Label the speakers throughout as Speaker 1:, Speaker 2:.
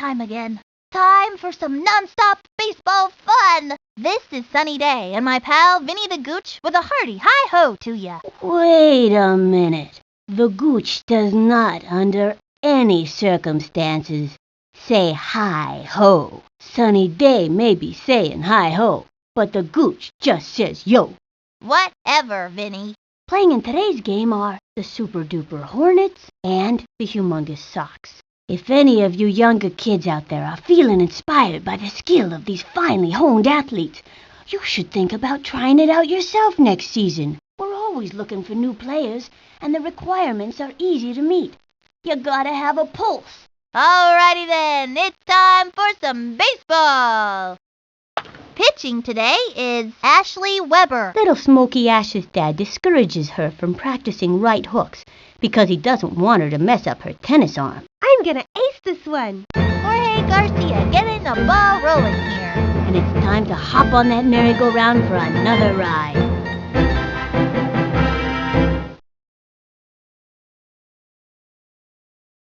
Speaker 1: time again. Time for some non-stop baseball fun! This is Sunny Day, and my pal Vinny the Gooch with a hearty hi-ho to ya.
Speaker 2: Wait a minute. The Gooch does not, under any circumstances, say hi-ho. Sunny Day may be saying hi-ho, but the Gooch just says yo.
Speaker 1: Whatever, Vinny.
Speaker 2: Playing in today's game are the super-duper Hornets and the humongous Sox. If any of you younger kids out there are feeling inspired by the skill of these finely honed athletes, you should think about trying it out yourself next season. We're always looking for new players, and the requirements are easy to meet. You gotta have a pulse.
Speaker 1: Alrighty then, it's time for some baseball. Pitching today is Ashley Weber.
Speaker 2: Little Smokey Ash's dad discourages her from practicing right hooks because he doesn't want her to mess up her tennis arm.
Speaker 3: I'm gonna ace this one.
Speaker 1: Jorge Garcia getting the ball rolling here.
Speaker 2: And it's time to hop on that merry-go-round for another ride.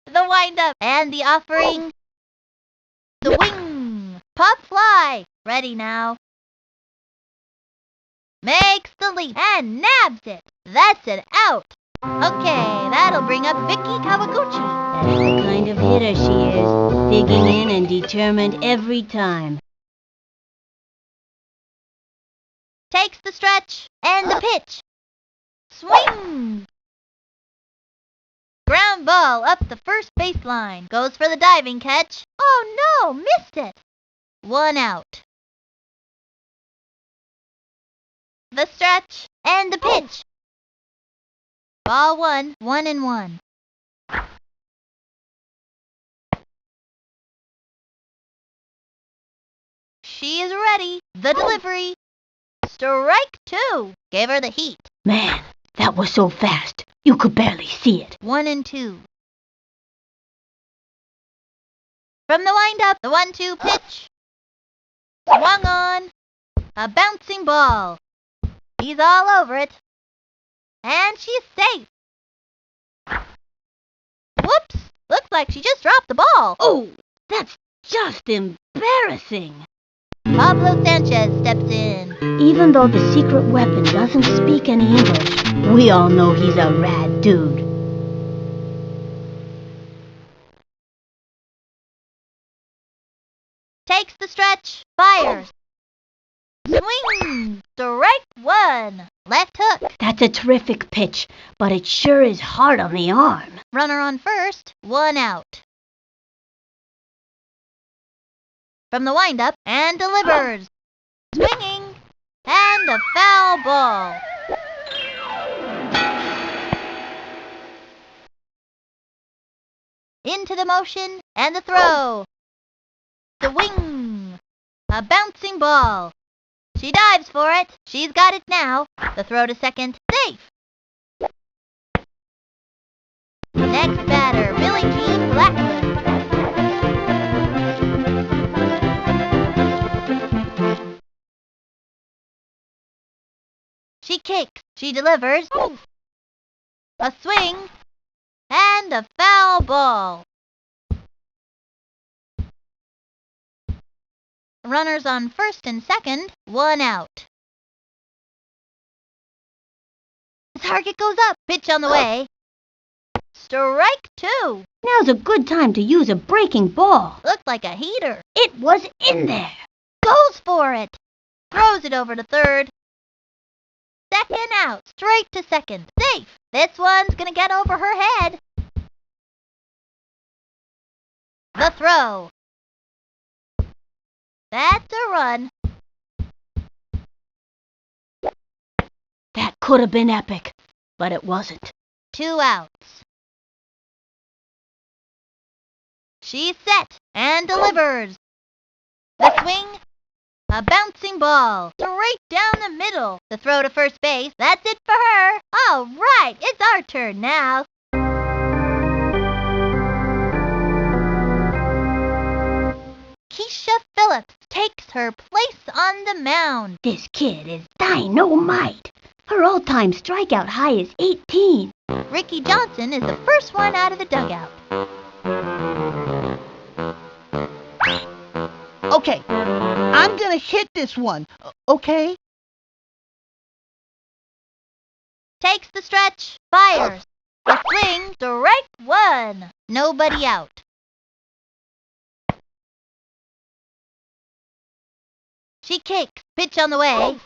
Speaker 1: The wind-up and the offering. The wing. Pop fly. Ready now. Makes the leap and nabs it. That's an out. Okay, that'll bring up Vicky Kawaguchi.
Speaker 2: That's the kind of hitter she is, digging in and determined every time.
Speaker 1: Takes the stretch and the pitch. Swing. Ground ball up the first baseline. Goes for the diving catch. Oh no, missed it. One out. The stretch and the pitch. Ball one, 1-1. She is ready. The delivery. Strike two. Gave her the heat.
Speaker 2: Man, that was so fast. You could barely see it.
Speaker 1: 1-2. From the wind-up, the 1-2 pitch. Swung on. A bouncing ball. He's all over it. And she's safe. Whoops! Looks like she just dropped the ball.
Speaker 2: Oh, that's just embarrassing.
Speaker 1: Pablo Sanchez steps in.
Speaker 2: Even though the secret weapon doesn't speak any English, we all know he's a rad dude.
Speaker 1: Takes the stretch. Fires. Swing! Strike one. Left hook.
Speaker 2: That's a terrific pitch, but it sure is hard on the arm.
Speaker 1: Runner on first. 1 out. From the wind-up and delivers. Swinging. And a foul ball. Into the motion and the throw. The wing. A bouncing ball. She dives for it. She's got it now. The throw to second. Safe. Next batter, Billie Jean Blackman. She kicks. She delivers. A swing. And a foul ball. Runners on first and second, 1 out. The target goes up. Pitch on the way. Strike two.
Speaker 2: Now's a good time to use a breaking ball.
Speaker 1: Looked like a heater.
Speaker 2: It was in there.
Speaker 1: Goes for it. Throws it over to third. Second out. Straight to second. Safe. This one's gonna get over her head. The throw. That's a run.
Speaker 2: That could have been epic, but it wasn't.
Speaker 1: 2 outs. She's set and delivers. The swing. A bouncing ball. Straight down the middle. The throw to first base. That's it for her. All right, it's our turn now. Keisha Phillips takes her place on the mound.
Speaker 2: This kid is dynamite. Her all-time strikeout high is 18.
Speaker 1: Ricky Johnson is the first one out of the dugout.
Speaker 4: Okay, I'm gonna hit this one, okay?
Speaker 1: Takes the stretch, fires. The swing, strike one. Nobody out. She kicks, pitch on the way.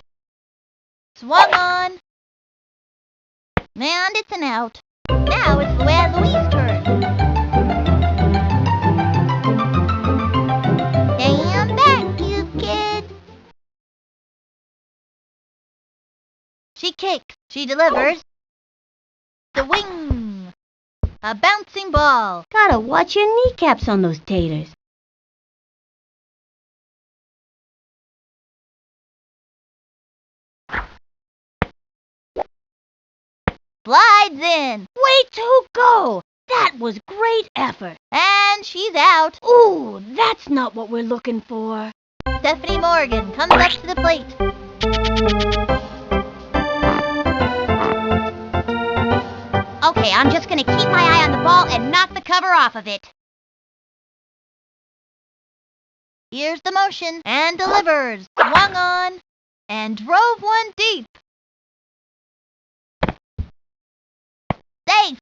Speaker 1: Swung on. And it's an out. Now it's Luann Louise's turn. Stand back, you kids. She kicks, she delivers. The wing. A bouncing ball.
Speaker 2: Gotta watch your kneecaps on those taters.
Speaker 1: Slides in.
Speaker 2: Way to go! That was great effort.
Speaker 1: And she's out.
Speaker 2: Ooh, that's not what we're looking for.
Speaker 1: Stephanie Morgan comes up to the plate. Okay, I'm just going to keep my eye on the ball and knock the cover off of it. Here's the motion, and delivers. Swung on, and drove one deep. Safe.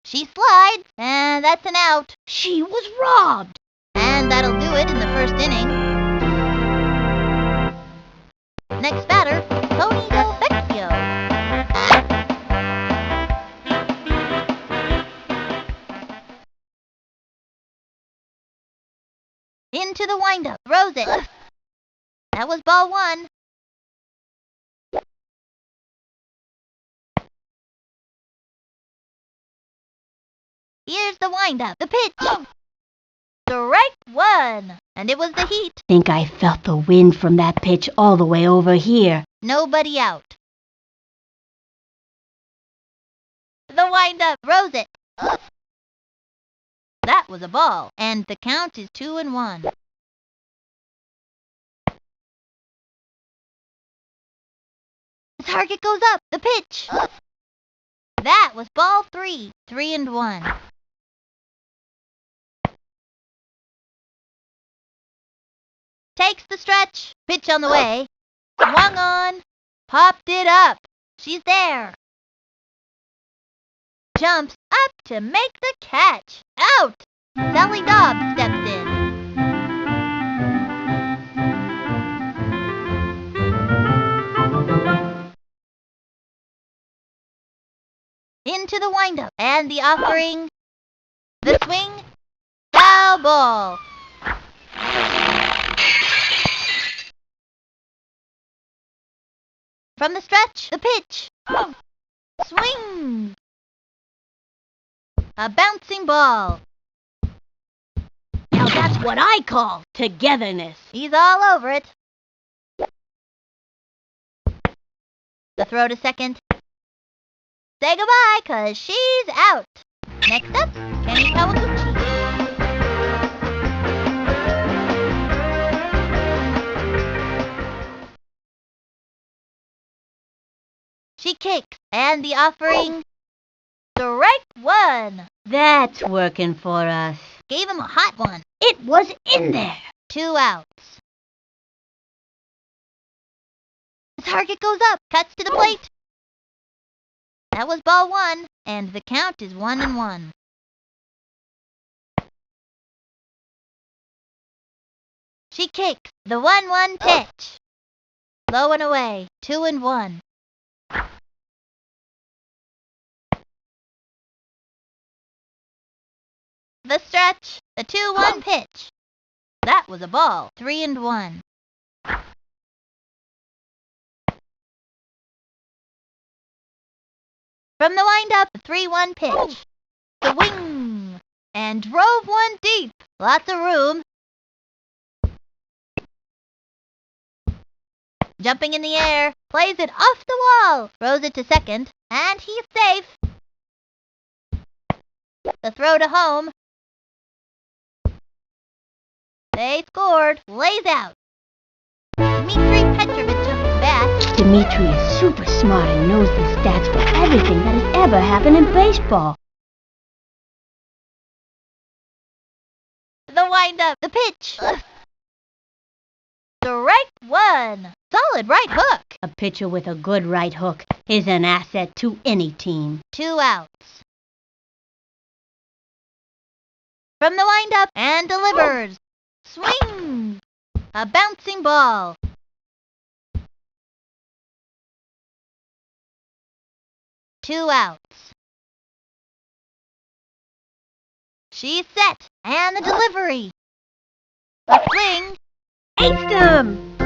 Speaker 1: She slides, and that's an out.
Speaker 2: She was robbed.
Speaker 1: And that'll do it in the first inning. Next batter, Tony Delvecchio. Into the windup, throws it. That was ball one. Here's the windup, the pitch. Strike one, and it was the heat.
Speaker 2: Think I felt the wind from that pitch all the way over here.
Speaker 1: Nobody out. The windup, throws it. That was a ball, and the count is 2-1. The target goes up, the pitch. That was ball 3, 3-1. Takes the stretch, pitch on the way. Swung on, popped it up. She's there. Jumps up to make the catch. Out! Sally Dobbs steps in. Into the windup, and the offering. The swing, foul ball. From the stretch, the pitch. Swing. A bouncing ball.
Speaker 2: Now that's what I call togetherness.
Speaker 1: He's all over it. The throw to second. Say goodbye, 'cause she's out. Next up, Kenny Kawaguchi. She kicks, and the offering, strike one.
Speaker 2: That's working for us.
Speaker 1: Gave him a hot one.
Speaker 2: It was in there.
Speaker 1: 2 outs. The target goes up, cuts to the plate. That was ball one, and the count is 1-1. She kicks, the 1-1 pitch. Low and away, 2-1. The stretch, the 2-1 pitch. That was a ball, 3-1. From the windup, the 3-1 pitch. The wing, and drove one deep. Lots of room. Jumping in the air, plays it off the wall. Throws it to second, and he's safe. The throw to home. They scored. Lays out. Dmitry Petrovich up to bat.
Speaker 2: Dmitry is super smart and knows the stats for everything that has ever happened in baseball.
Speaker 1: The windup. The pitch. Strike one. Solid right hook.
Speaker 2: A pitcher with a good right hook is an asset to any team.
Speaker 1: 2 outs. From the windup and delivers. Swing. A bouncing ball. Two outs. She's set. And the delivery. A swing.
Speaker 3: Aced him!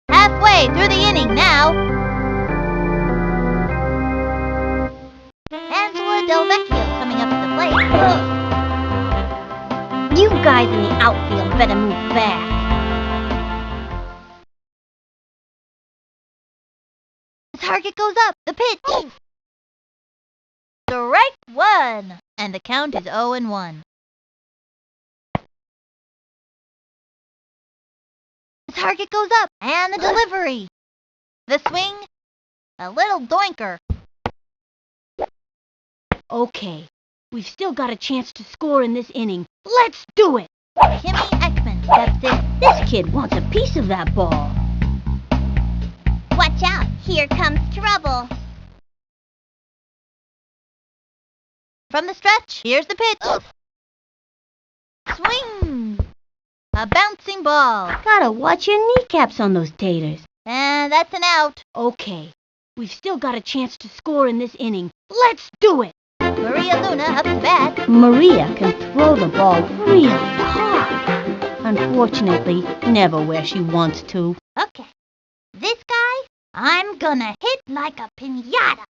Speaker 1: Halfway through the inning now. Angela Del Vecchio coming up to the plate.
Speaker 2: You guys in the outfield better move fast.
Speaker 1: The target goes up. The pitch. Strike one. And the count is 0-1. The target goes up. And the delivery. The swing. A little doinker.
Speaker 2: Okay, we've still got a chance to score in this inning. Let's do it!
Speaker 1: Kimmy Ekman steps in.
Speaker 2: This kid wants a piece of that ball.
Speaker 3: Watch out, here comes trouble.
Speaker 1: From the stretch, here's the pitch. Swing. A bouncing ball.
Speaker 2: Gotta watch your kneecaps on those taters.
Speaker 1: And that's an out.
Speaker 2: Okay, we've still got a chance to score in this inning. Let's do it!
Speaker 1: Maria Luna up to bat.
Speaker 2: Maria can throw the ball really hard. Unfortunately, never where she wants to.
Speaker 1: Okay. This guy, I'm gonna hit like a piñata.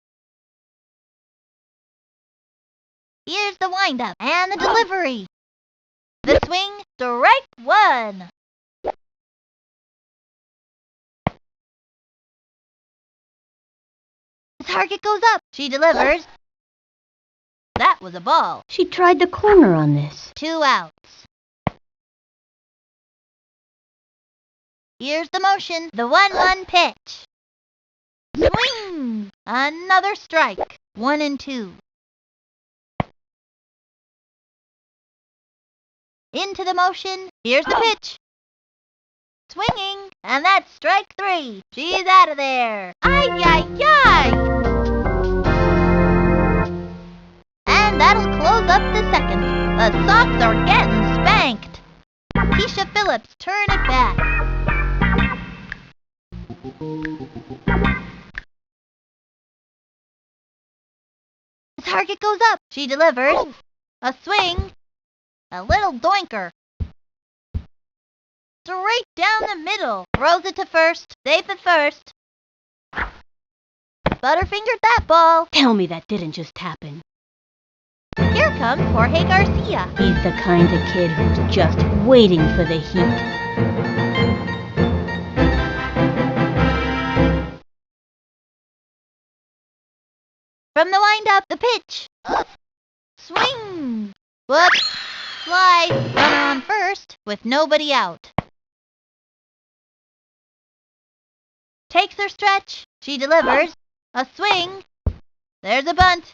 Speaker 1: Here's the windup and the delivery. The swing, strike one. The target goes up. She delivers. That was a ball.
Speaker 2: She tried the corner on this.
Speaker 1: 2 outs. Here's the motion. The 1-1 pitch. Swing! Another strike. 1-2. Into the motion. Here's the pitch. Swinging. And that's strike 3. She's out of there. Ay, ay, ay! And that'll close up the second. The Sox are getting spanked. Keisha Phillips turn it back. The target goes up. She delivers. A swing. A little doinker. Straight down the middle. Throws it to first. Safe at first. Butterfingered that ball.
Speaker 2: Tell me that didn't just happen.
Speaker 1: Here comes Jorge Garcia.
Speaker 2: He's the kind of kid who's just waiting for the heat.
Speaker 1: From the windup, the pitch. Swing. Whoops. Slide. Runner on first with nobody out. Takes her stretch. She delivers. A swing. There's a bunt.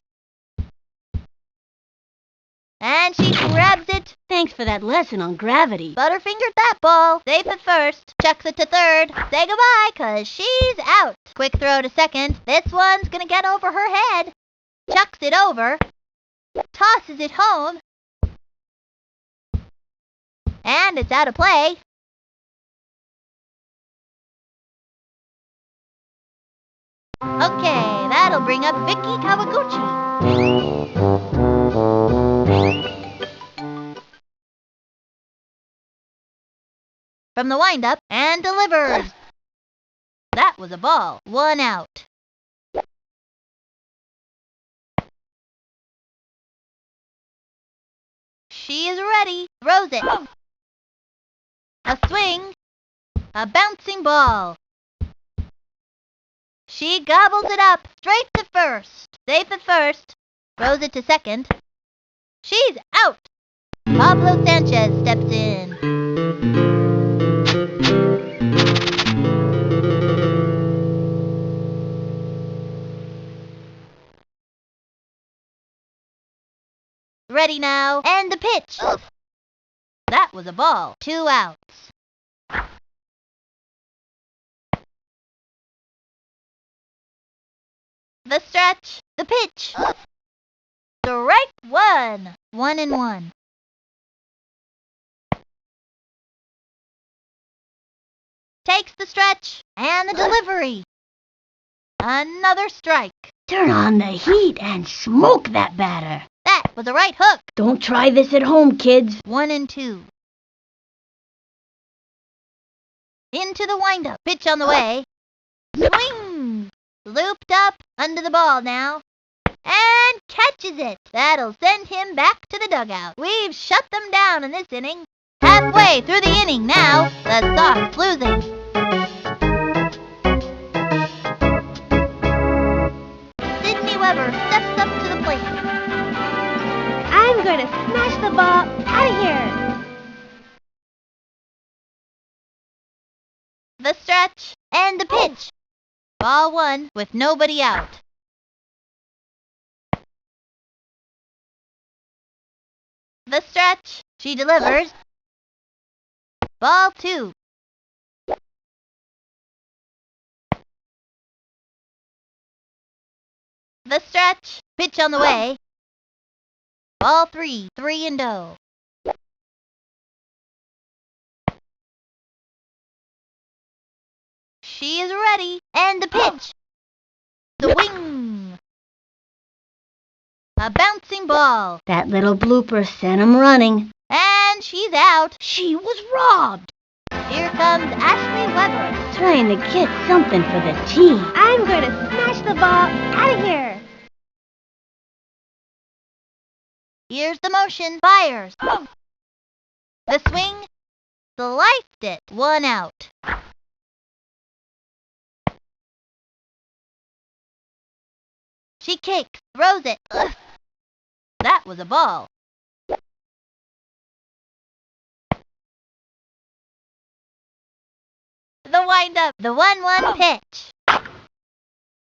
Speaker 1: And she grabs it.
Speaker 2: Thanks for that lesson on gravity.
Speaker 1: Butterfingered that ball. Safe at first. Chucks it to third. Say goodbye, 'cause she's out. Quick throw to second. This one's gonna get over her head. Chucks it over. Tosses it home. And it's out of play. Okay, that'll bring up Vicky Kawaguchi. From the windup and delivers. That was a ball. 1 out. She is ready. Throws it. A swing. A bouncing ball. She gobbles it up. Straight to first. Safe at first. Throws it to second. She's out. Pablo Sanchez steps in. Ready now, and the pitch. That was a ball. 2 outs. The stretch. The pitch. Strike 1. 1-1. Takes the stretch and the delivery. Another strike.
Speaker 2: Turn on the heat and smoke that batter.
Speaker 1: That was a right hook.
Speaker 2: Don't try this at home, kids.
Speaker 1: 1-2. Into the windup. Pitch on the way. Swing. Looped up under the ball now. And catches it. That'll send him back to the dugout. We've shut them down in this inning. Halfway through the inning now, the Sox losing. Sidney Weber steps up to the plate.
Speaker 3: I'm going to smash the ball out of here.
Speaker 1: The stretch and the pitch. Ball 1 with nobody out. The stretch. She delivers. Ball 2. The stretch. Pitch on the way. Ball 3. 3-0. She is ready. And the pitch. The wing. A bouncing ball.
Speaker 2: That little blooper sent 'em running.
Speaker 1: And she's out.
Speaker 2: She was robbed.
Speaker 1: Here comes Ashley Weber.
Speaker 2: Trying to get something for the team.
Speaker 3: I'm going to smash the ball out of here.
Speaker 1: Here's the motion. Fires. The swing. Sliced it. 1 out. She kicks. Throws it. That was a ball. The windup. The 1-1 pitch.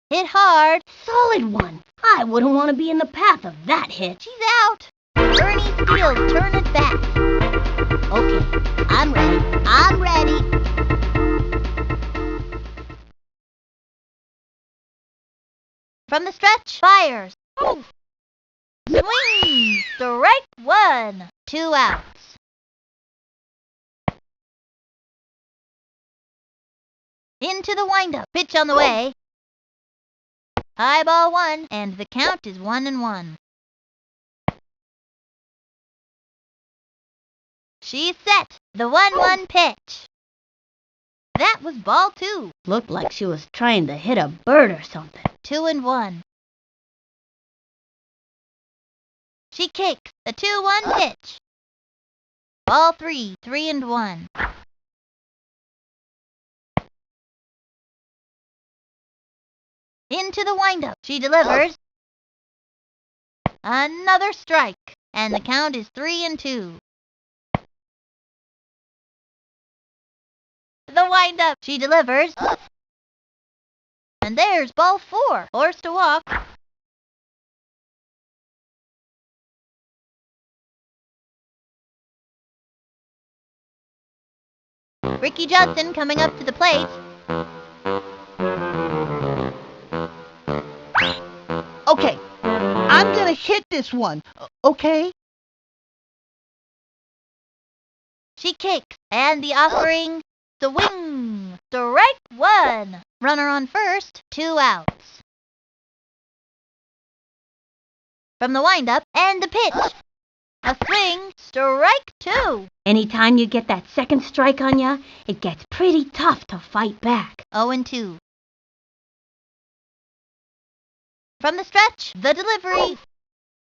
Speaker 1: Hit hard.
Speaker 2: Solid one. I wouldn't want to be in the path of that hit.
Speaker 1: She's out. Bernie Steele's turn at bat. Okay, I'm ready. I'm ready. From the stretch, fires. Swing. Strike 1. 2 outs. Into the windup. Pitch on the way. High ball 1, and the count is 1-1. She's set. The 1-1 pitch. That was ball 2.
Speaker 2: Looked like she was trying to hit a bird or something.
Speaker 1: 2-1. She kicks. The 2-1 pitch. Ball 3. 3-1. Into the windup. She delivers. Another strike. And the count is 3-2. The windup. She delivers. And there's ball 4. Forced to walk. Ricky Judson coming up to the plate.
Speaker 4: Okay, I'm gonna hit this one, okay?
Speaker 1: She kicks, and the offering, swing, strike 1. Runner on first, 2 outs. From the windup, and the pitch. A swing, strike 2.
Speaker 2: Anytime you get that second strike on ya, it gets pretty tough to fight back.
Speaker 1: 0-2. From the stretch, the delivery.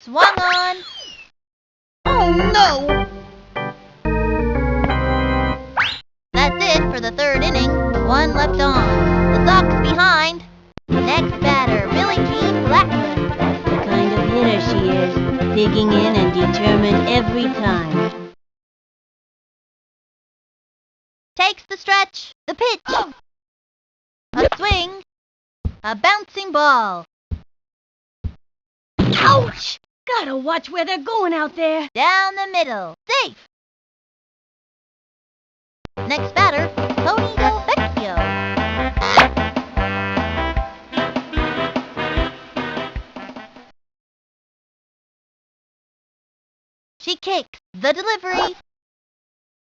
Speaker 1: Swung on.
Speaker 4: Oh no!
Speaker 1: That's it for the 3rd inning. 1 left on. The Sox behind. Next batter, Billie Jean Blackman.
Speaker 2: That's the kind of hitter she is, digging in and determined every time.
Speaker 1: Takes the stretch, the pitch. A swing, a bouncing ball.
Speaker 2: Ouch! Gotta watch where they're going out there.
Speaker 1: Down the middle. Safe. Next batter, Tony Defesive. She kicks the delivery.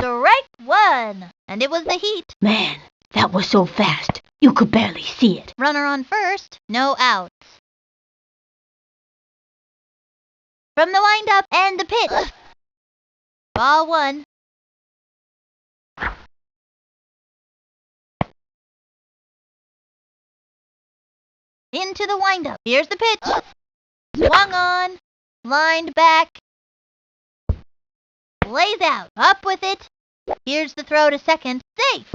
Speaker 1: Strike one. And it was the heat.
Speaker 2: Man, that was so fast. You could barely see it.
Speaker 1: Runner on first. No outs. From the windup and the pitch. Ball one. Into the windup. Here's the pitch. Swung on. Lined back. Lays out. Up with it. Here's the throw to second. Safe.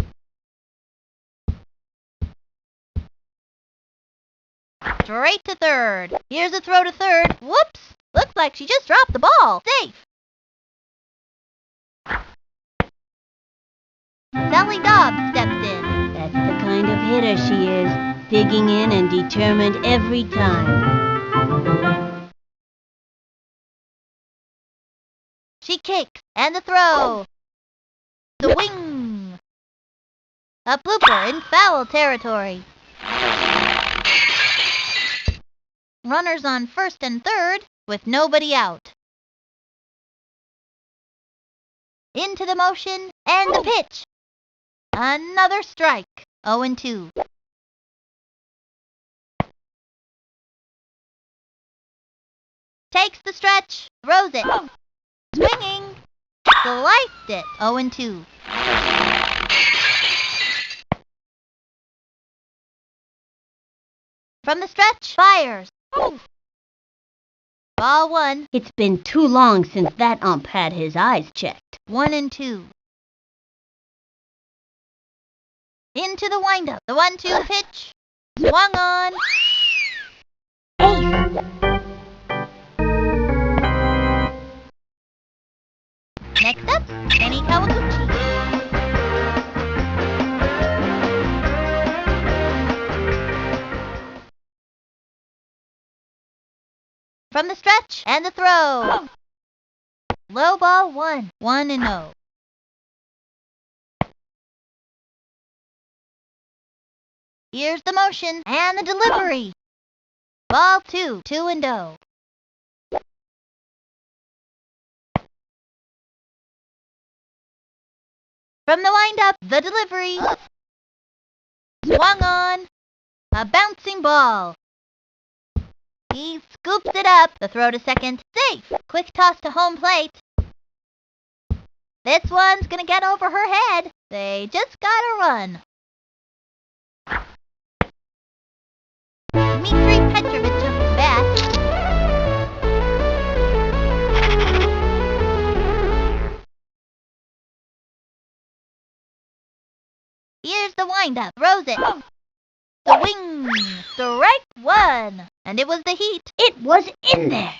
Speaker 1: Straight to third. Here's the throw to third. Whoops. Looks like she just dropped the ball. Safe. Sally Dobbs steps in.
Speaker 2: That's the kind of hitter she is, digging in and determined every time.
Speaker 1: She kicks and the throw. The wing. A blooper in foul territory. Runners on first and third with nobody out. Into the motion and the pitch. Another strike. 0-2. Takes the stretch. Throws it. Swinging. Sliced it. 0-2. From the stretch. Fires. Ball one.
Speaker 2: It's been too long since that ump had his eyes checked.
Speaker 1: 1-2. Into the windup. The 1-2 pitch. Swung on.
Speaker 2: Ace!
Speaker 1: Next up, Vinne Gooch. From the stretch and the throw. Low ball one. 1-0. Here's the motion and the delivery. Ball two. 2-0. From the windup, the delivery. Swung on. A bouncing ball. He scoops it up. The throw to second. Safe. Quick toss to home plate. This one's gonna get over her head. They just gotta run. Dmitri Petrovich up to bat. Here's the windup. Throws it. The wing. Strike one. And it was the heat.
Speaker 2: It was in there.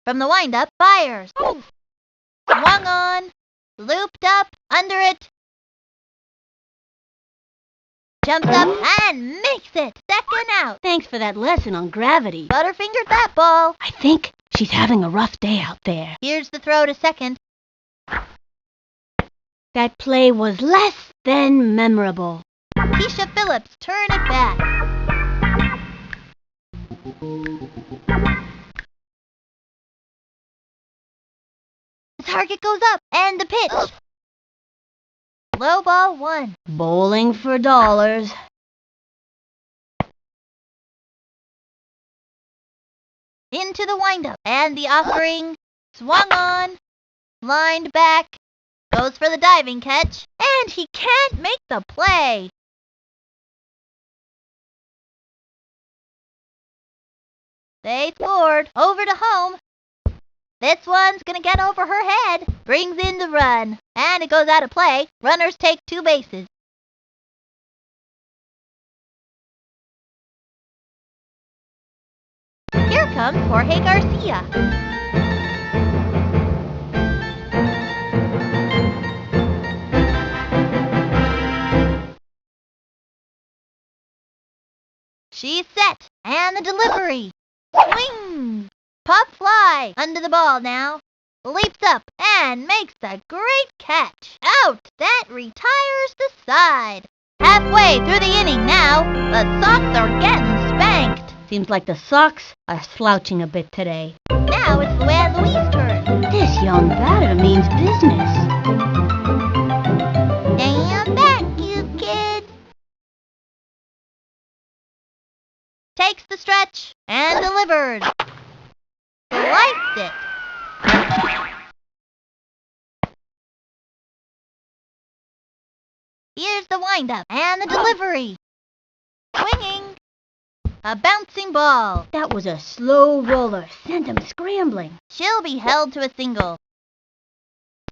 Speaker 1: From the windup. Fires. Swung on. Looped up. Under it. Jumps up and makes it. Second out.
Speaker 2: Thanks for that lesson on gravity.
Speaker 1: Butterfingered that ball.
Speaker 2: I think she's having a rough day out there.
Speaker 1: Here's the throw to second.
Speaker 2: That play was less than memorable.
Speaker 1: Keisha Phillips turn it back. The target goes up and the pitch. Low ball one.
Speaker 2: Bowling for dollars.
Speaker 1: Into the windup and the offering. Swung on. Lined back. Goes for the diving catch. And he can't make the play. They scored. Over to home. This one's gonna get over her head. Brings in the run. And it goes out of play. Runners take 2 bases. Here comes Jorge Garcia. She's set And the delivery. Swing! Pop fly under the ball now. Leaps up and makes a great catch. Out! That retires the side. Halfway through the inning now, the Sox are getting spanked.
Speaker 2: Seems like the Sox are slouching a bit today.
Speaker 1: Now it's Luann Louise's turn.
Speaker 2: This young batter means business.
Speaker 1: Stand back, you kids. Takes the stretch and delivers. Sliced it. Here's the windup and the delivery. Swinging. A bouncing ball.
Speaker 2: That was a slow roller. Sent him scrambling.
Speaker 1: She'll be held to a single.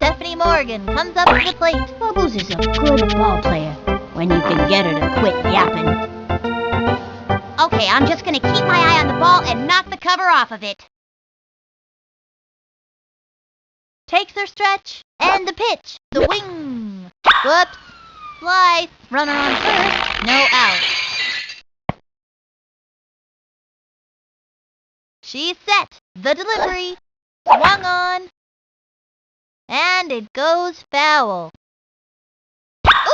Speaker 1: Stephanie Morgan comes up to the plate.
Speaker 2: Bubbles is a good ball player when you can get her to quit yapping.
Speaker 3: Okay, I'm just gonna keep my eye on the ball and knock the cover off of it.
Speaker 1: Takes her stretch and the pitch. The wing. Whoops. Slice. Runner on first. No out. She's set. The delivery. Swung on. And it goes foul.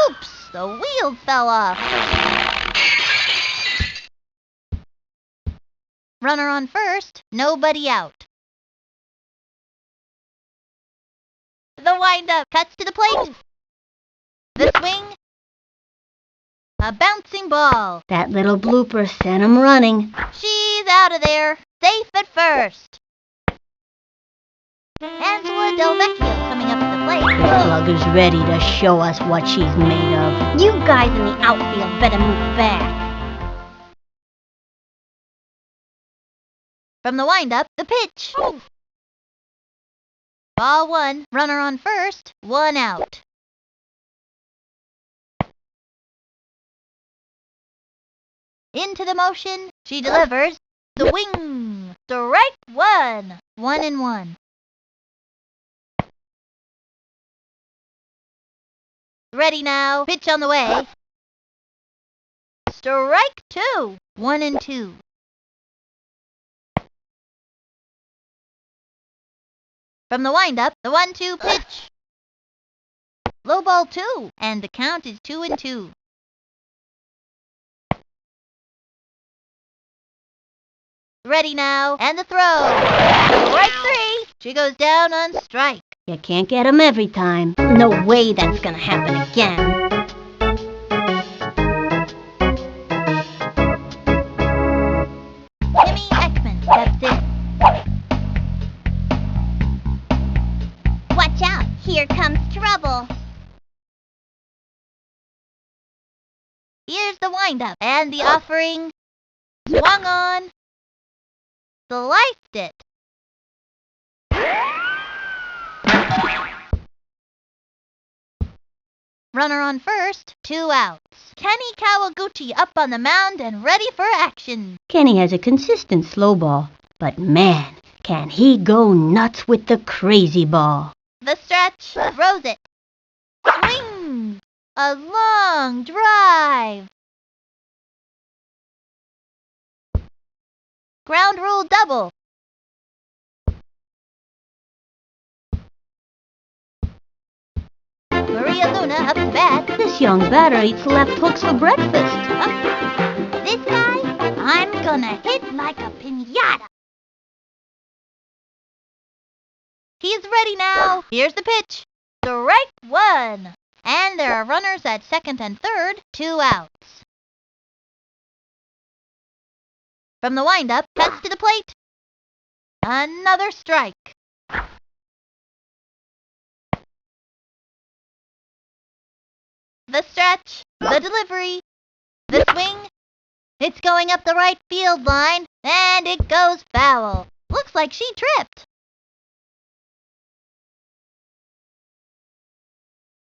Speaker 1: Oops! The wheel fell off. Runner on first. Nobody out. The windup. Cuts to the plate. The swing. A bouncing ball.
Speaker 2: That little blooper sent him running.
Speaker 1: She's out of there. Safe at first. Angela Del Vecchio coming up to the plate.
Speaker 2: The slugger's ready to show us what she's made of.
Speaker 3: You guys in the outfield better move back.
Speaker 1: From the windup, the pitch. Ball one. Runner on first. One out. Into the motion. She delivers. The wing. Strike one. 1-1. Ready now. Pitch on the way. Strike two. 1-2. From the windup, the 1-2 pitch. Low ball two. And the count is 2-2. Ready now, and the throw. Strike three. She goes down on strike.
Speaker 2: You can't get him every time.
Speaker 3: No way that's gonna happen again.
Speaker 1: Timmy Ekman steps in.
Speaker 3: Watch out, here comes trouble.
Speaker 1: Here's the windup, and the offering. Swung on. Sliced it. Runner on first, 2 outs. Kenny Kawaguchi up on the mound and ready for action.
Speaker 2: Kenny has a consistent slow ball, but man, can he go nuts with the crazy ball.
Speaker 1: The stretch, throws it. Swing! A long drive. Ground rule double. Maria Luna up to bat.
Speaker 2: This young batter eats left hooks for breakfast.
Speaker 1: This guy, I'm gonna hit like a piñata. He's ready now. Here's the pitch. Strike one. And there are runners at second and third, 2 outs. From the windup, cuts to the plate. Another strike. The stretch, the delivery, the swing. It's going up the right field line, and it goes foul. Looks like she tripped.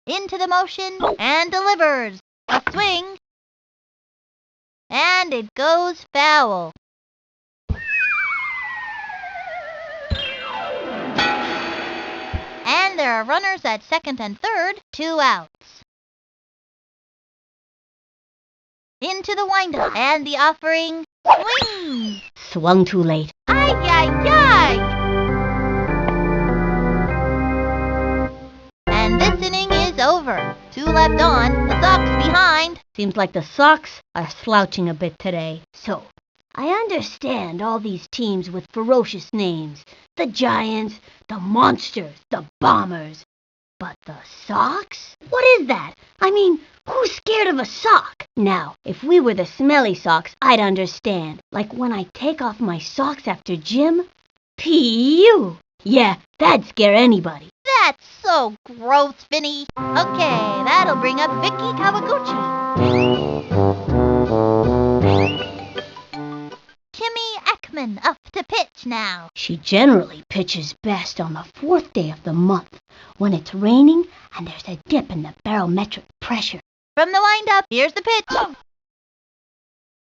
Speaker 1: Into the motion, and delivers. A swing, and it goes foul. And there are runners at second and third, 2 outs. Into the windup, and the offering. Swing!
Speaker 2: Swung too late.
Speaker 1: Ay, ay, ay! And this inning is over. 2 left on, the Sox behind.
Speaker 2: Seems like the Sox are slouching a bit today. So, I understand all these teams with ferocious names. The Giants, the Monsters, the Bombers. But the Sox? What is that? I mean, who's scared of a sock? Now, if we were the smelly Sox, I'd understand. Like when I take off my socks after gym. Phew! Yeah, that'd scare anybody.
Speaker 1: That's so gross, Vinny. Okay, that'll bring up Vicky Kawaguchi. Timmy Ekman up to pitch now.
Speaker 2: She generally pitches best on the 4th day of the month, when it's raining and there's a dip in the barometric pressure.
Speaker 1: From the windup, here's the pitch.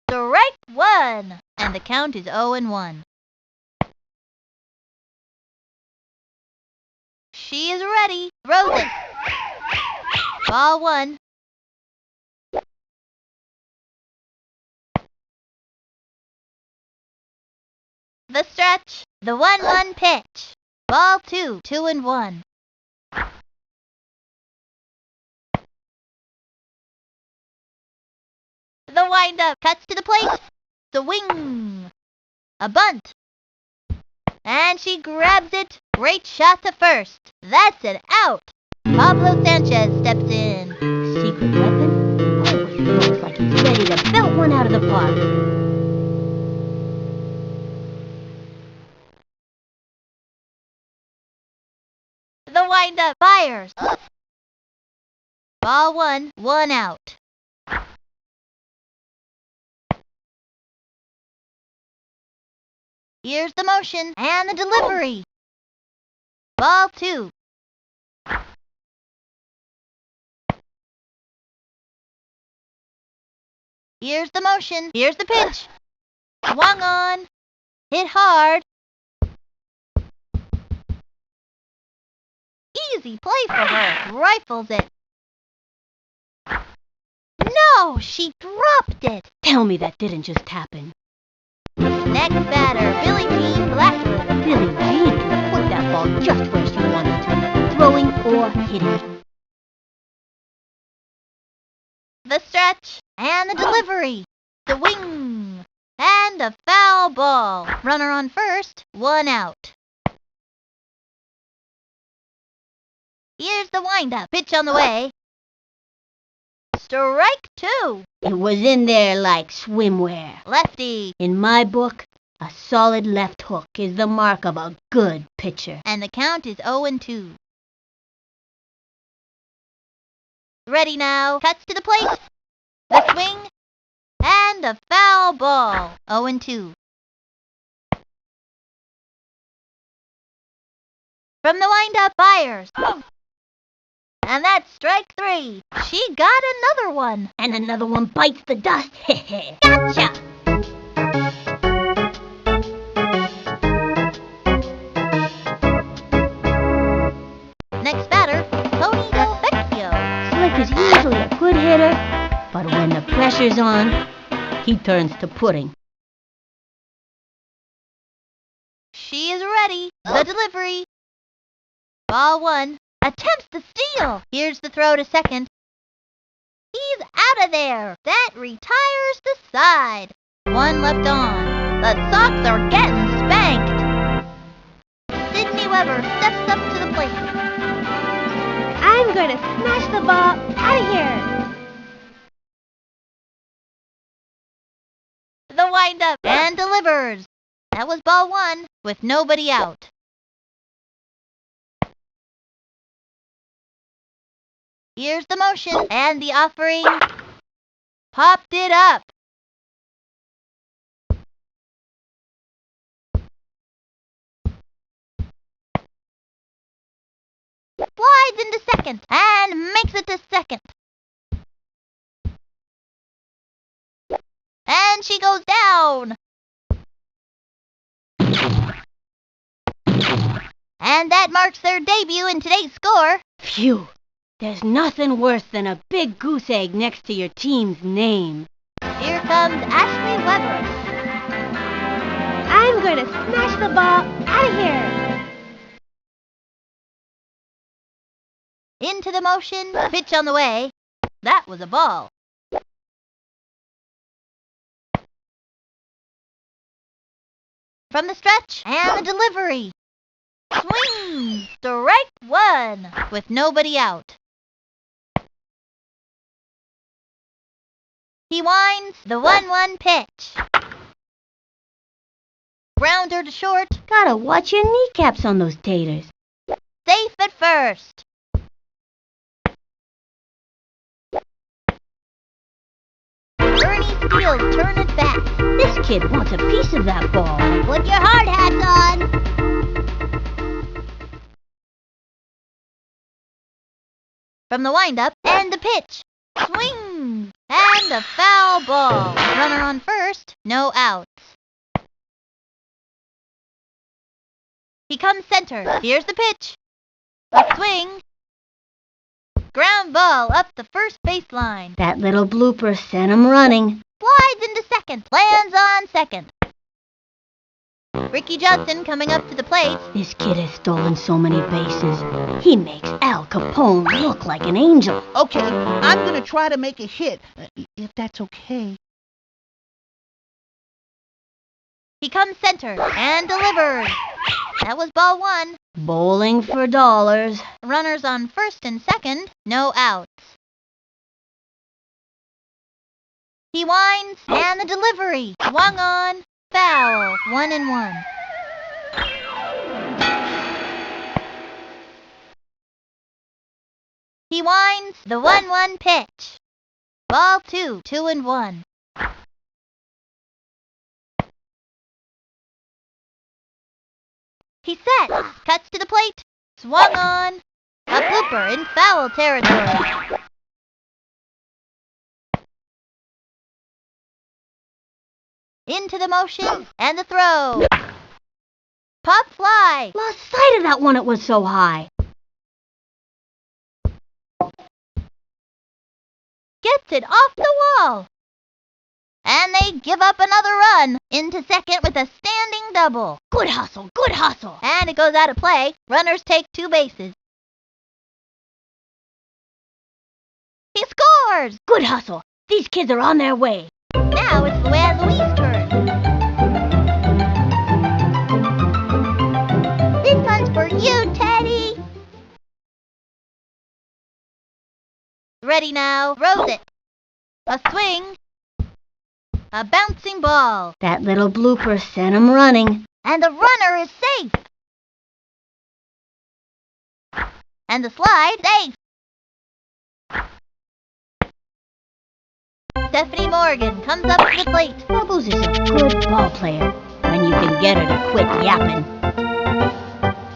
Speaker 1: Strike 1. And the count is 0-1. She is ready. Throws it. Ball 1. The stretch. The 1-1 pitch. Ball 2. 2-1. The windup. Cuts to the plate. The wing. A bunt. And she grabs it. Great shot to first. That's an out. Pablo Sanchez steps in.
Speaker 2: Secret weapon? Oh, he looks like he's ready to belt one out of the park.
Speaker 1: The windup fires. Ball 1. 1 out. Here's the motion and the delivery. Ball 2. Here's the motion. Here's the pitch. Swung on. Hit hard. Easy play for her. Rifles it. No, she dropped it.
Speaker 2: Tell me that didn't just happen.
Speaker 1: Next batter, Billie Jean Blackwood.
Speaker 2: Billie Jean can put that ball just where she wanted to, throwing or hitting.
Speaker 1: The stretch and the delivery. The wing. And a foul ball. Runner on first. 1 out. Here's the windup. Pitch on the way. Strike 2.
Speaker 2: It was in there like swimwear.
Speaker 1: Lefty.
Speaker 2: In my book, a solid left hook is the mark of a good pitcher.
Speaker 1: And the count is 0-2. Ready now. Cuts to the plate. The swing. And a foul ball. 0-2. From the windup, fires. And that's strike 3. She got another one.
Speaker 2: And another one bites the dust. Heh. Gotcha!
Speaker 1: Next batter, Tony Delvecchio.
Speaker 2: Slick is usually a good hitter, but when the pressure's on, he turns to pudding.
Speaker 1: She is ready. The delivery. Ball 1. Attempts the steal. Here's the throw to second. He's out of there. That retires the side. 1 left on. The Sox are getting spanked. Sydney Weber steps up to the plate.
Speaker 3: I'm going to smash the ball out of here.
Speaker 1: The windup and delivers. That was ball 1 with nobody out. Here's the motion and the offering. Popped it up. Slides into second and makes it to second. And she goes down. And that marks their debut in today's score.
Speaker 2: Phew. There's nothing worse than a big goose egg next to your team's name.
Speaker 1: Here comes Ashley Weber.
Speaker 2: I'm going to smash the ball out of here.
Speaker 1: Into the motion, pitch on the way. That was a ball. From the stretch, and the delivery. Swing! Strike one, with nobody out. He winds the 1-1 pitch. Grounder to short.
Speaker 2: Gotta watch your kneecaps on those taters.
Speaker 1: Safe at first. Ernie steals, turn it back.
Speaker 2: This kid wants a piece of that ball.
Speaker 3: Put your hard hats on.
Speaker 1: From the windup, and the pitch. Swing! And a foul ball. Runner on first, no outs. He comes center. Here's the pitch. A swing. Ground ball up the first baseline.
Speaker 2: That little blooper sent him running.
Speaker 1: Slides into second. Lands on second. Ricky Johnson coming up to the plate.
Speaker 2: This kid has stolen so many bases. He makes Al Capone look like an angel.
Speaker 4: Okay, I'm going to try to make a hit, if that's okay.
Speaker 1: He comes center and delivers. That was ball one.
Speaker 2: Bowling for dollars.
Speaker 1: Runners on first and second, no outs. He winds, and the delivery. Swung on, foul, 1-1. He winds the 1-1 pitch. Ball two, 2-1. He sets, cuts to the plate, swung on, a blooper in foul territory. Into the motion, and the throw. Pop fly.
Speaker 2: Lost sight of that one, it was so high.
Speaker 1: Gets it off the wall. And they give up another run into second with a standing double.
Speaker 2: Good hustle, good hustle.
Speaker 1: And it goes out of play. Runners take two bases. He scores!
Speaker 2: Good hustle. These kids are on their way.
Speaker 1: Now it's Luann Louise's turn. This one's for you, Teddy. Ready now. Throws it. A swing. A bouncing ball.
Speaker 2: That little blooper sent him running.
Speaker 1: And the runner is safe. And the slide, safe. Stephanie Morgan comes up to the plate.
Speaker 2: Bubbles is a good ball player when you can get her to quit yapping.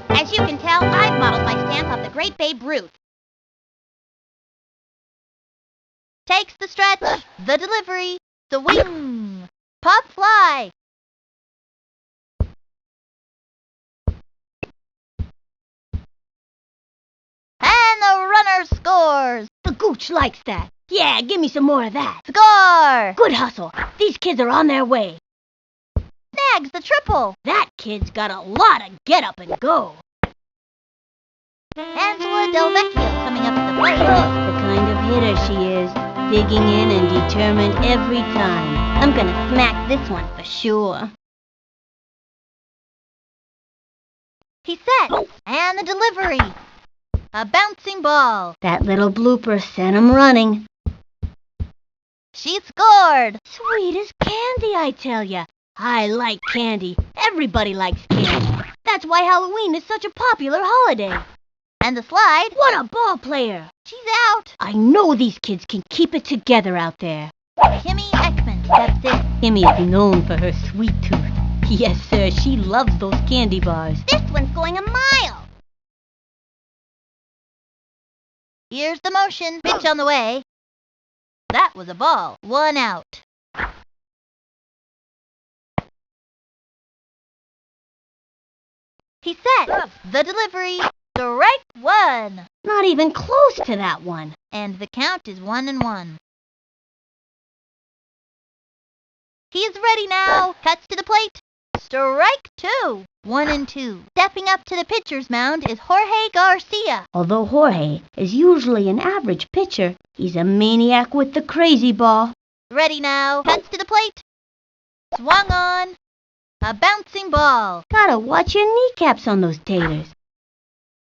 Speaker 3: As you can tell, I've modeled my stance off the great Babe Ruth.
Speaker 1: Takes the stretch, the delivery, the wing, pop fly. And the runner scores.
Speaker 2: The Gooch likes that. Yeah, give me some more of that.
Speaker 1: Score!
Speaker 2: Good hustle. These kids are on their way.
Speaker 1: Snags the triple.
Speaker 2: That kid's got a lot of get up and go.
Speaker 1: Angela Del Vecchio coming up to the plate.
Speaker 2: The kind of hitter she is. Digging in and determined every time. I'm gonna smack this one for sure.
Speaker 1: He sets, and the delivery. A bouncing ball.
Speaker 2: That little blooper sent him running.
Speaker 1: She scored.
Speaker 2: Sweet as candy, I tell ya. I like candy. Everybody likes candy. That's why Halloween is such a popular holiday.
Speaker 1: And the slide.
Speaker 2: What a ball player.
Speaker 1: She's out.
Speaker 2: I know these kids can keep it together out there.
Speaker 1: Kimmy Ekman steps in.
Speaker 2: Kimmy is known for her sweet tooth. Yes, sir, she loves those candy bars.
Speaker 3: This one's going a mile.
Speaker 1: Here's the motion. Pitch on the way. That was a ball. 1 out. He sets. The delivery. Strike one.
Speaker 2: Not even close to that one.
Speaker 1: And the count is 1-1. He's ready now. Cuts to the plate. Strike 2. 1-2. Stepping up to the pitcher's mound is Jorge Garcia.
Speaker 2: Although Jorge is usually an average pitcher, he's a maniac with the crazy ball.
Speaker 1: Ready now. Cuts to the plate. Swung on. A bouncing ball.
Speaker 2: Gotta watch your kneecaps on those taters.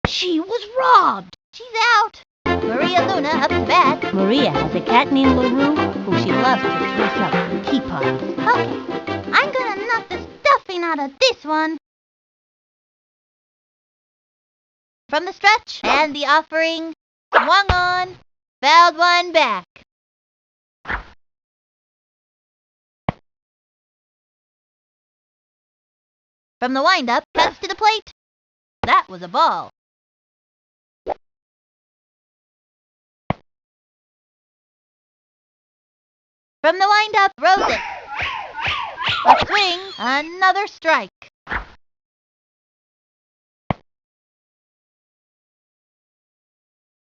Speaker 2: She was robbed.
Speaker 1: She's out. Maria Luna up to bat.
Speaker 2: Maria has a cat named LaRue who she loves to dress up in teapots.
Speaker 1: Okay, I'm gonna knock the stuffing out of this one. From the stretch, and the offering. Swung on. Fouled one back. From the windup, cuts to the plate. That was a ball. From the windup, throws it. A swing, another strike.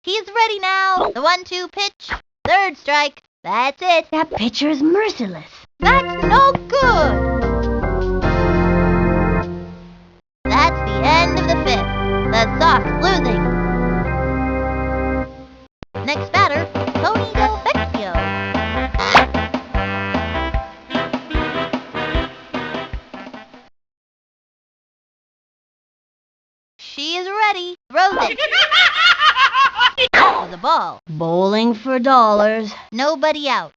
Speaker 1: He's ready now. The 1-2 pitch. Third strike. That's it.
Speaker 2: That pitcher is merciless.
Speaker 1: That's no good. That's the end of the fifth. The Sox losing. Next batter, Tony Defesive. She is ready. Throws it. That was a ball.
Speaker 2: Bowling for dollars.
Speaker 1: Nobody out.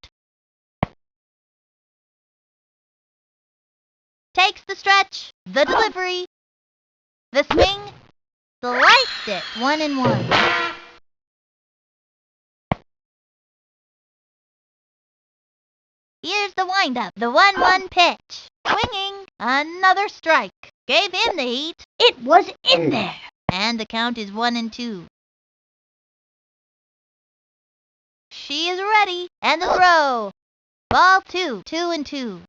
Speaker 1: Takes the stretch. The delivery. The swing. Sliced it. 1-1. Here's the windup. The 1-1 pitch. Swinging. Another strike. Gave him the heat.
Speaker 2: It was in there.
Speaker 1: And the count is 1-2. She is ready. And the throw. Ball 2. 2-2.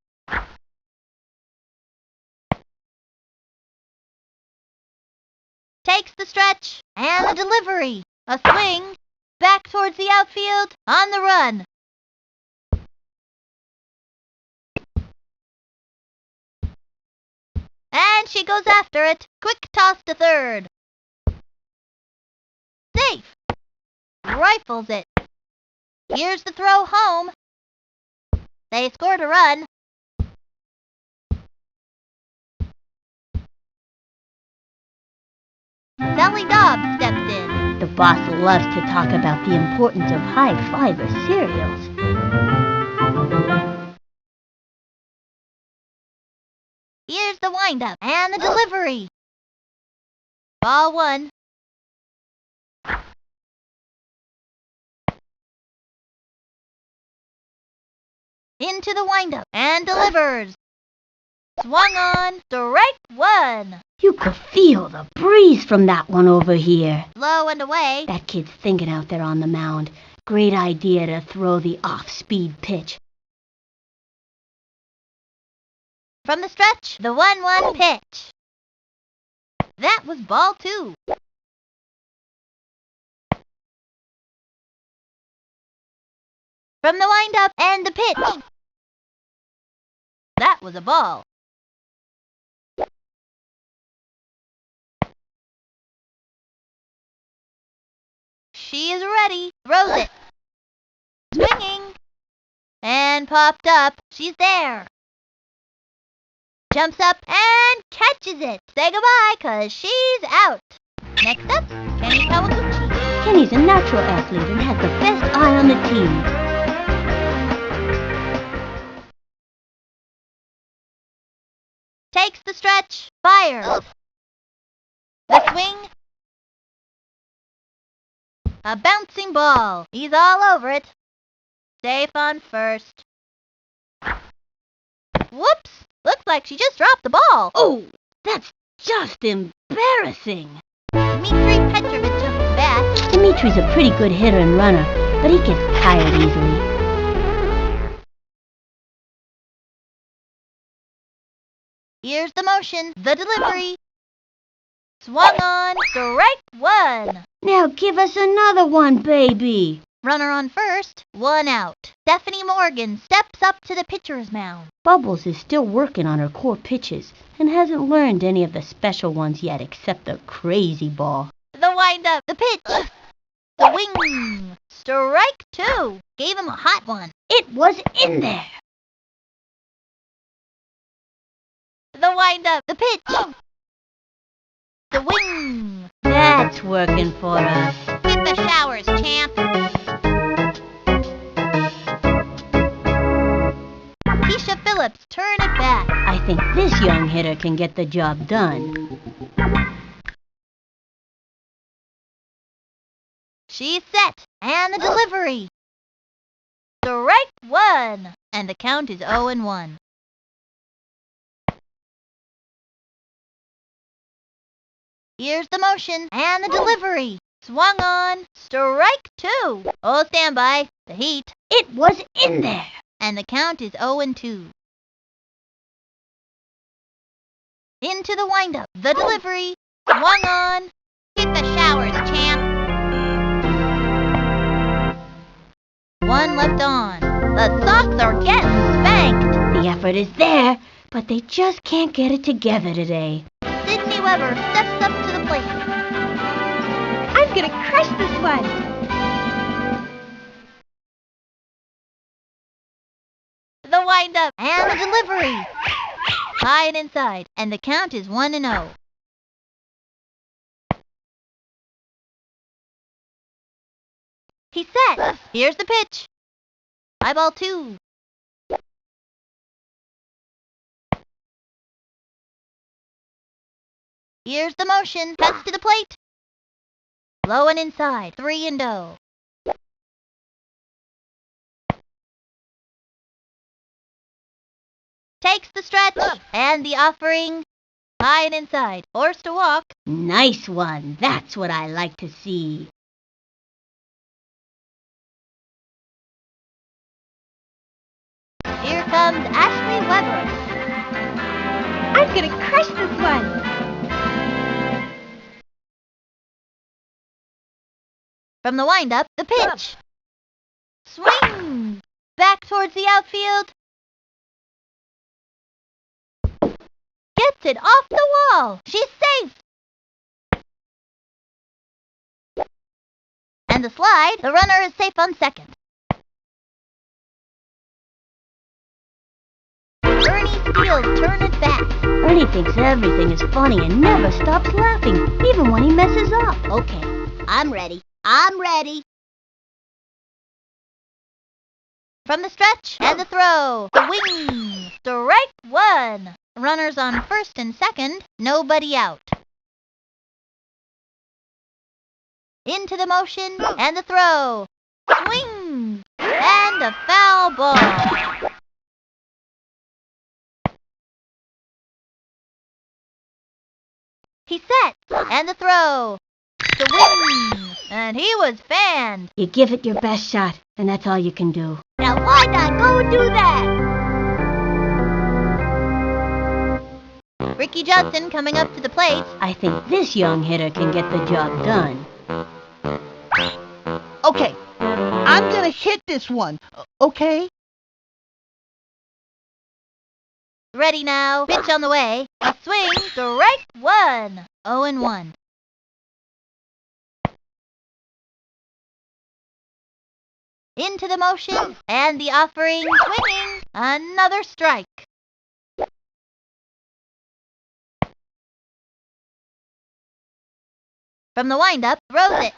Speaker 1: Takes the stretch. And the delivery. A swing. Back towards the outfield. On the run. And she goes after it. Quick toss to third. Safe. Rifles it. Here's the throw home. They scored a run. Sally Dobbs steps in.
Speaker 2: The boss loves to talk about the importance of high-fiber cereals.
Speaker 1: Here's the windup and the delivery. Ball 1. Into the windup and delivers. Swung on. Strike 1.
Speaker 2: You could feel the breeze from that one over here.
Speaker 1: Low and away.
Speaker 2: That kid's thinking out there on the mound. Great idea to throw the off-speed pitch.
Speaker 1: From the stretch, the 1-1 pitch. That was ball 2. From the windup and the pitch. That was a ball. She is ready. Throws it. Swinging. And popped up. She's there. Jumps up and catches it. Say goodbye, 'cause she's out. Next up, Kenny Kawaguchi.
Speaker 2: Kenny's a natural athlete and has the best eye on the team.
Speaker 1: Takes the stretch. Fires. The swing. A bouncing ball. He's all over it. Safe on first. Whoops. Looks like she just dropped the ball.
Speaker 2: Oh, that's just embarrassing.
Speaker 1: Dmitri Petrovich up to bat.
Speaker 2: Dimitri's a pretty good hitter and runner, but he gets tired easily.
Speaker 1: Here's the motion. The delivery. Swung on. Strike 1.
Speaker 2: Now give us another one, baby.
Speaker 1: Runner on first, 1 out. Stephanie Morgan steps up to the pitcher's mound.
Speaker 2: Bubbles is still working on her core pitches and hasn't learned any of the special ones yet except the crazy ball.
Speaker 1: The windup, the pitch, the wing. Strike 2. Gave him a hot one.
Speaker 2: It was in there.
Speaker 1: The windup, the pitch, the wing.
Speaker 2: That's working for us.
Speaker 3: Hit the showers, champ.
Speaker 1: Keisha Phillips, turn it back.
Speaker 2: I think this young hitter can get the job done.
Speaker 1: She's set, and the delivery. Strike 1, and the count is 0-1. Here's the motion, and the delivery. Swung on. Strike 2. Oh, stand by. The heat.
Speaker 2: It was in there.
Speaker 1: And the count is 0-2. Into the windup. The delivery. Swung on.
Speaker 3: Hit the showers, champ.
Speaker 1: 1 left on. The Sox are getting spanked.
Speaker 2: The effort is there, but they just can't get it together today.
Speaker 1: Sydney Weber steps up to the plate.
Speaker 3: I'm gonna crush this one.
Speaker 1: The windup and the delivery. High and inside, and the count is 1-0. He's set. Here's the pitch. High ball 2. Here's the motion. Cuts to the plate. Low and inside. 3-0. Takes the stretch and the offering. High and inside. Forced to walk.
Speaker 2: Nice one. That's what I like to see.
Speaker 1: Here comes Ashley Weber.
Speaker 3: I'm gonna crush this one.
Speaker 1: From the windup, the pitch. Swing. Back towards the outfield. Gets it off the wall. She's safe. And the slide. The runner is safe on second. Ernie Steele, turn it back.
Speaker 2: Ernie thinks everything is funny and never stops laughing, even when he messes up.
Speaker 3: Okay, I'm ready. I'm ready.
Speaker 1: From the stretch and the throw. The wing. Strike 1. Runners on first and second. Nobody out. Into the motion and the throw. Swing. And a foul ball. He sets and the throw. The wing. And he was fanned.
Speaker 2: You give it your best shot, and that's all you can do.
Speaker 1: Now why not go and do that? Ricky Johnson coming up to the plate.
Speaker 2: I think this young hitter can get the job done.
Speaker 4: Okay, I'm gonna hit this one, okay?
Speaker 1: Ready now. Pitch on the way. A swing. Strike 1. 0-1. Into the motion and the offering. Swinging. Another strike. From the windup, throws it.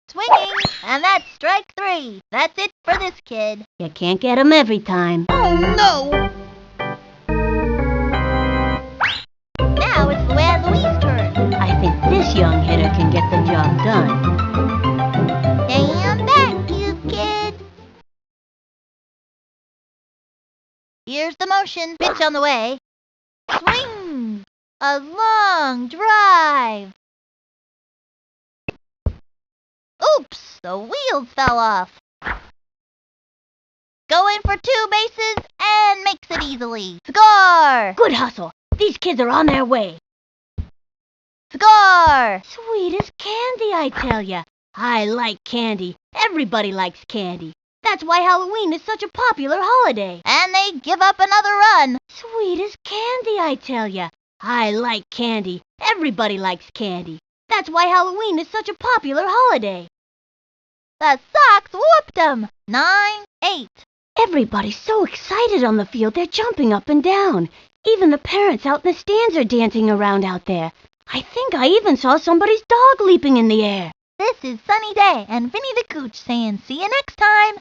Speaker 1: Swinging, and that's strike 3. That's it for this kid.
Speaker 2: You can't get him every time.
Speaker 4: Oh no!
Speaker 1: Now it's Luann Louise's turn.
Speaker 2: I think this young hitter can get the job done.
Speaker 1: Stand back, you kid. Here's the motion. Pitch on the way. Swing. A long drive. Oops, the wheels fell off. Going for 2 bases and makes it easily. Score!
Speaker 2: Good hustle. These kids are on their way.
Speaker 1: Score!
Speaker 2: Sweet as candy, I tell ya. I like candy. Every Everybody likes candy. That's why Halloween is such a popular holiday.
Speaker 1: And they give up another run.
Speaker 2: Sweet as candy, I tell ya. I like candy. Everybody likes candy. That's why Halloween is such a popular holiday.
Speaker 1: The Sox whooped 'em. 9-8.
Speaker 2: Everybody's so excited on the field, they're jumping up and down. Even the parents out in the stands are dancing around out there. I think I even saw somebody's dog leaping in the air.
Speaker 1: This is Sunny Day and Vinny the Gooch saying see you next time.